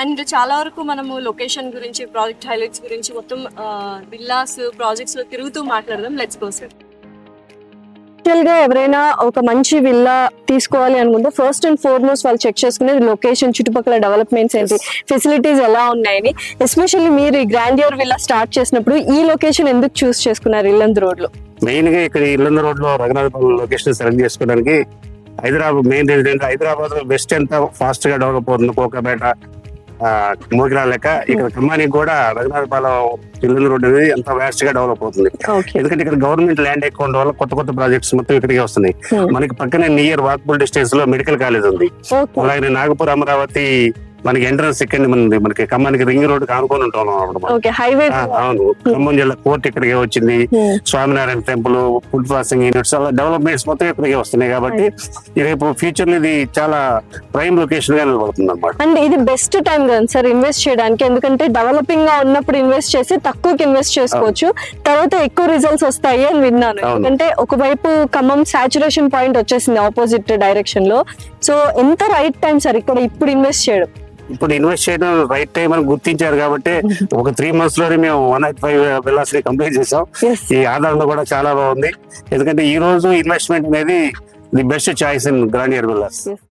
And చాలా వరకు మనము లొకేషన్ గురించి, ప్రాజెక్ట్ హైలైట్స్ గురించి మొత్తం విల్లాస్ ప్రాజెక్ట్స్ లో తిరుగుతూ మాట్లాడదాం. Let's go sir. గా ఎవరైనా ఒక మంచి విల్లా తీసుకోవాలి అనుకుంటే ఫస్ట్ అండ్ ఫార్మోస్ట్ వాళ్ళు చెక్ చేసుకునేది లొకేషన్, చుట్టుపక్కల డెవలప్మెంట్స్ ఏంటి, ఫెసిలిటీస్ ఎలా ఉన్నాయని. ఎస్పెషల్లీ మీరు ఈ గ్రాండియర్ విల్లా స్టార్ట్ చేసినప్పుడు ఈ లొకేషన్ ఎందుకు చూస్ చేసుకున్నారు ఇల్లందు రోడ్ లో? మెయిన్ గా ఇక్కడ ఇల్లందు రోడ్ లో రఘునాథపాలెం లొకేషన్ సెలెక్ట్ చేసుకోవడానికి హైదరాబాద్ మెయిన్ రెసిడెంట్ హైదరాబాద్ లో వెస్ట్ ఎంత ఫాస్ట్ గా డెవలప్ అవుతుంది, కోకాపేట, మోకిరా లెక్క ఇక్కడ ఖమ్మానికి కూడా రఘునాథపాలెం ఇల్లందు రోడ్ అనేది ఎంత వ్యాస్ట్ గా డెవలప్ అవుతుంది. ఎందుకంటే ఇక్కడ గవర్నమెంట్ ల్యాండ్ ఎక్కువ ఉండడం వల్ల కొత్త కొత్త ప్రాజెక్ట్స్ మొత్తం ఇక్కడికి వస్తున్నాయి. మనకి పక్కనే నియర్ వాకబుల్ డిస్టెన్స్ లో మెడికల్ కాలేజ్ ఉంది. అలాగే నాగపూర్ అమరావతి మనకి ఎంట్రన్స్ ఇక్కడ ఉంది. మనకి ఖమ్మానికి రింగ్ రోడ్ ఆనుకొని ఉంటాం. అవును, ఖమ్మం జిల్లా కోర్టు ఇక్కడికి వచ్చింది, Swaminarayan temple, food processing units, అలా డెవలప్మెంట్స్ మొత్తం ఇక్కడికి వస్తున్నాయి. కాబట్టి రేపు ఫ్యూచర్ లో ఇది చాలా ప్రైమ్ లొకేషన్ గా నిలబడుతుంది అనమాట. అండ్ ఇది బెస్ట్ టైం కదా సార్ ఇన్వెస్ట్ చేయడానికి, ఎందుకంటే డెవలపింగ్ గా ఉన్నప్పుడు ఇన్వెస్ట్ చేసి తక్కువకి ఇన్వెస్ట్ చేసుకోవచ్చు, తర్వాత ఎక్కువ రిజల్ట్స్ వస్తాయి అని విన్నాను. ఎందుకంటే ఒకవైపు ఖమ్మం సాచురేషన్ పాయింట్ వచ్చేసింది ఆపోజిట్ డైరెక్షన్ లో. సో ఎంత రైట్ టైం సార్ ఇక్కడ ఇప్పుడు ఇన్వెస్ట్ చేయడం? ఇప్పుడు ఇన్వెస్ట్ చేయడం రైట్ టైం అని గుర్తించారు కాబట్టి ఒక 3 months లోనే మేము 185 villas ని కంప్లీట్ చేసాం. ఈ ఆధారంలో కూడా చాలా బాగుంది. ఎందుకంటే ఈ రోజు ఇన్వెస్ట్మెంట్ అనేది the best choice in grandeur villas.